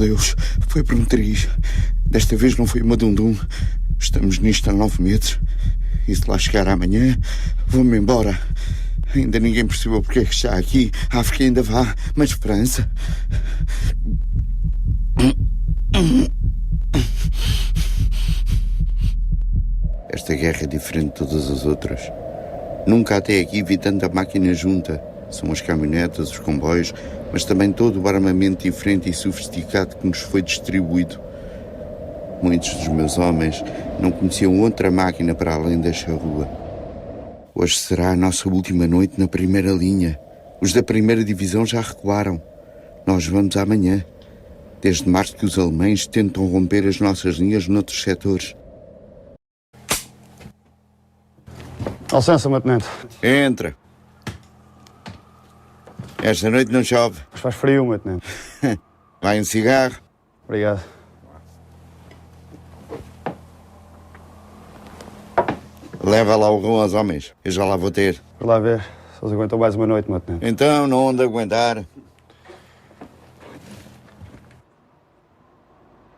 Deus, foi por um triz. Desta vez não foi uma dum-dum. Estamos nisto há 9 meses. E se lá chegar amanhã, vou-me embora. Ainda ninguém percebeu porque é que está aqui. A África ainda vá, mas França... Esta guerra é diferente de todas as outras. Nunca até aqui vi tanta máquina junta. São as caminhonetas, os comboios, mas também todo o armamento diferente e sofisticado que nos foi distribuído. Muitos dos meus homens não conheciam outra máquina para além desta rua. Hoje será a nossa última noite na primeira linha. Os da primeira divisão já recuaram. Nós vamos amanhã. Desde março que os alemães tentam romper as nossas linhas noutros setores. Licença, meu tenente. Entra. Esta noite não chove. Mas faz frio, meu tenente. Vai um cigarro? Obrigado. Leva lá o rum aos homens. Eu já lá vou ter. Por lá ver. Só se aguentam mais uma noite, meu tenente. Então, não onde aguentar.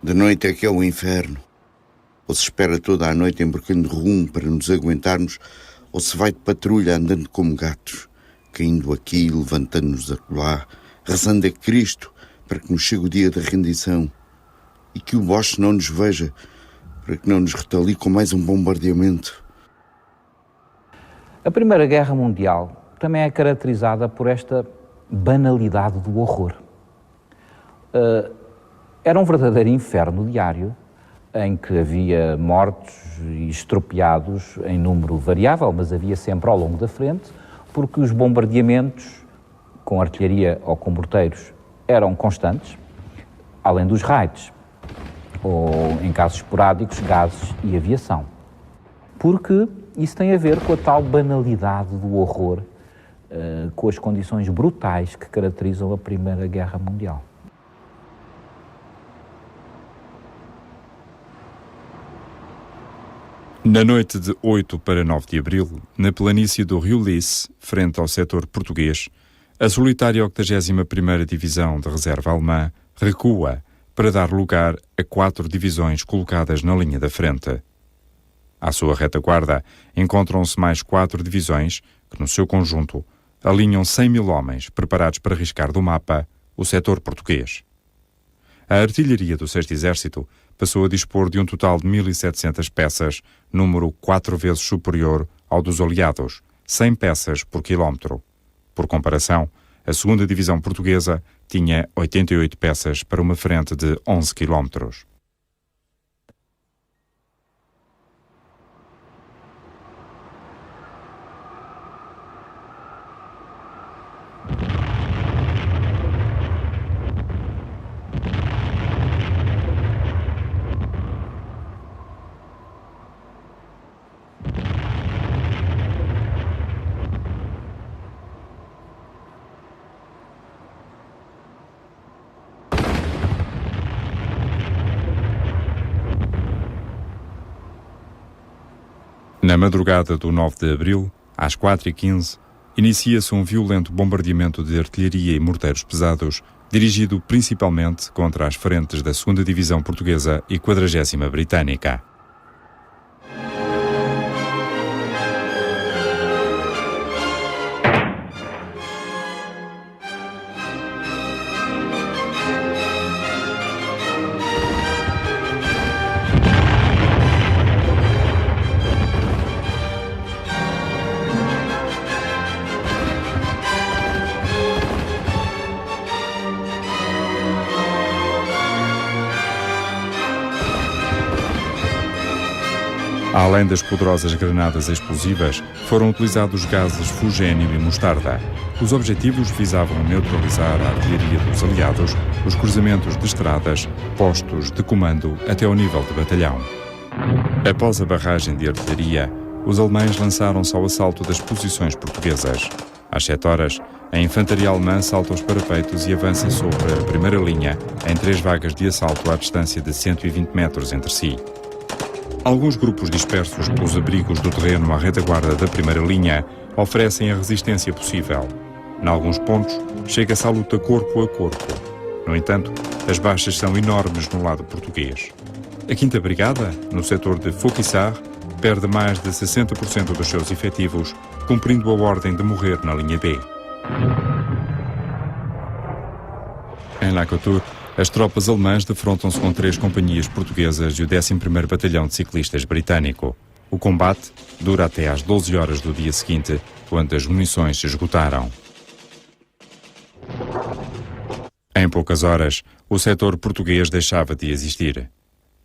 De noite é que é o inferno. Ou se espera toda a noite embarcando rum para nos aguentarmos, ou se vai de patrulha andando como gatos, caindo aqui, levantando-nos acolá, rezando a Cristo para que nos chegue o dia da rendição e que o Boche não nos veja, para que não nos retalie com mais um bombardeamento. A Primeira Guerra Mundial também é caracterizada por esta banalidade do horror. Era um verdadeiro inferno diário, em que havia mortos e estropiados em número variável, mas havia sempre ao longo da frente, porque os bombardeamentos com artilharia ou com morteiros eram constantes, além dos raids, ou, em casos esporádicos, gases e aviação. Porque isso tem a ver com a tal banalidade do horror, com as condições brutais que caracterizam a Primeira Guerra Mundial. Na noite de 8 para 9 de abril, na planície do Rio Lys, frente ao setor português, a solitária 81ª Divisão de Reserva Alemã recua para dar lugar a 4 divisões colocadas na linha da frente. À sua retaguarda encontram-se mais 4 divisões que, no seu conjunto, alinham 100.000 homens preparados para riscar do mapa o setor português. A artilharia do 6º Exército passou a dispor de um total de 1.700 peças, número 4 vezes superior ao dos aliados, 100 peças por quilómetro. Por comparação, a 2ª Divisão Portuguesa tinha 88 peças para uma frente de 11 quilómetros. Na madrugada do 9 de abril, às 4h15, inicia-se um violento bombardeamento de artilharia e morteiros pesados, dirigido principalmente contra as frentes da 2ª Divisão Portuguesa e 40ª Britânica. Além das poderosas granadas explosivas, foram utilizados gases fugênio e mostarda. Os objetivos visavam neutralizar a artilharia dos aliados, os cruzamentos de estradas, postos de comando até ao nível de batalhão. Após a barragem de artilharia, os alemães lançaram-se ao assalto das posições portuguesas. Às 7 horas, a infantaria alemã salta os parapeitos e avança sobre a primeira linha, em 3 vagas de assalto à distância de 120 metros entre si. Alguns grupos dispersos pelos abrigos do terreno à retaguarda da primeira linha oferecem a resistência possível. Em alguns pontos, chega-se à luta corpo a corpo. No entanto, as baixas são enormes no lado português. A 5ª Brigada, no setor de Fauquissart, perde mais de 60% dos seus efetivos, cumprindo a ordem de morrer na linha B. Em La Couture, as tropas alemãs defrontam-se com 3 companhias portuguesas e o 11º Batalhão de Ciclistas britânico. O combate dura até às 12 horas do dia seguinte, quando as munições se esgotaram. Em poucas horas, o setor português deixava de existir.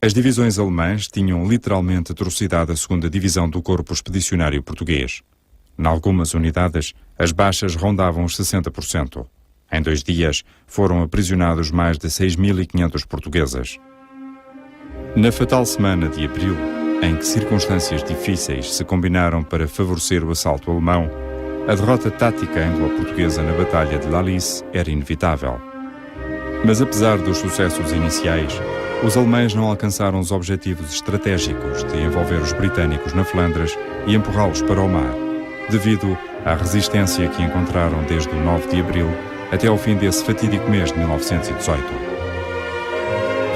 As divisões alemãs tinham literalmente atrocidade a 2ª Divisão do Corpo Expedicionário Português. Em algumas unidades, as baixas rondavam os 60%. Em 2 dias, foram aprisionados mais de 6.500 portugueses. Na fatal semana de abril, em que circunstâncias difíceis se combinaram para favorecer o assalto alemão, a derrota tática anglo-portuguesa na Batalha de Lalice era inevitável. Mas apesar dos sucessos iniciais, os alemães não alcançaram os objetivos estratégicos de envolver os britânicos na Flandres e empurrá-los para o mar, devido à resistência que encontraram desde o 9 de abril até ao fim desse fatídico mês de 1918.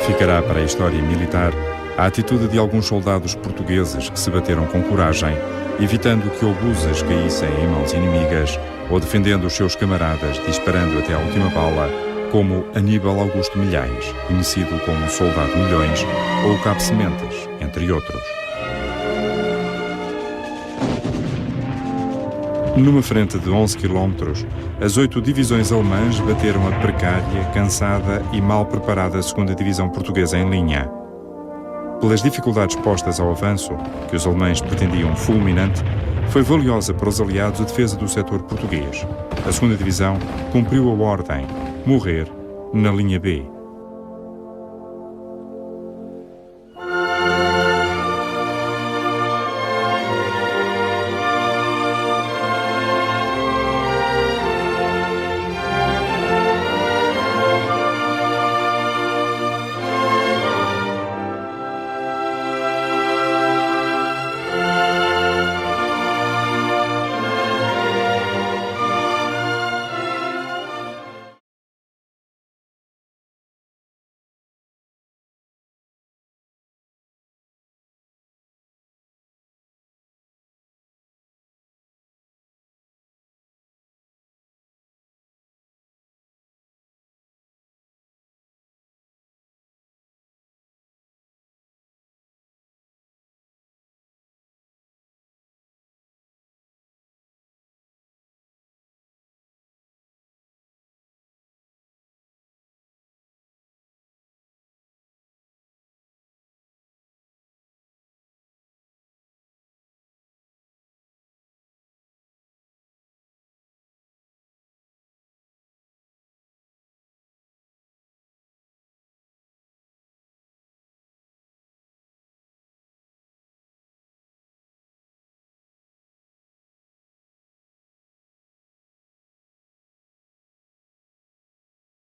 Ficará para a história militar a atitude de alguns soldados portugueses que se bateram com coragem, evitando que obuses caíssem em mãos inimigas ou defendendo os seus camaradas disparando até à última bala, como Aníbal Augusto Milhais, conhecido como Soldado Milhões, ou Cabo Sementes, entre outros. Numa frente de 11 km, as 8 divisões alemãs bateram a precária, cansada e mal preparada 2ª Divisão Portuguesa em linha. Pelas dificuldades postas ao avanço, que os alemães pretendiam fulminante, foi valiosa para os aliados a defesa do setor português. A 2ª Divisão cumpriu a ordem: morrer na linha B.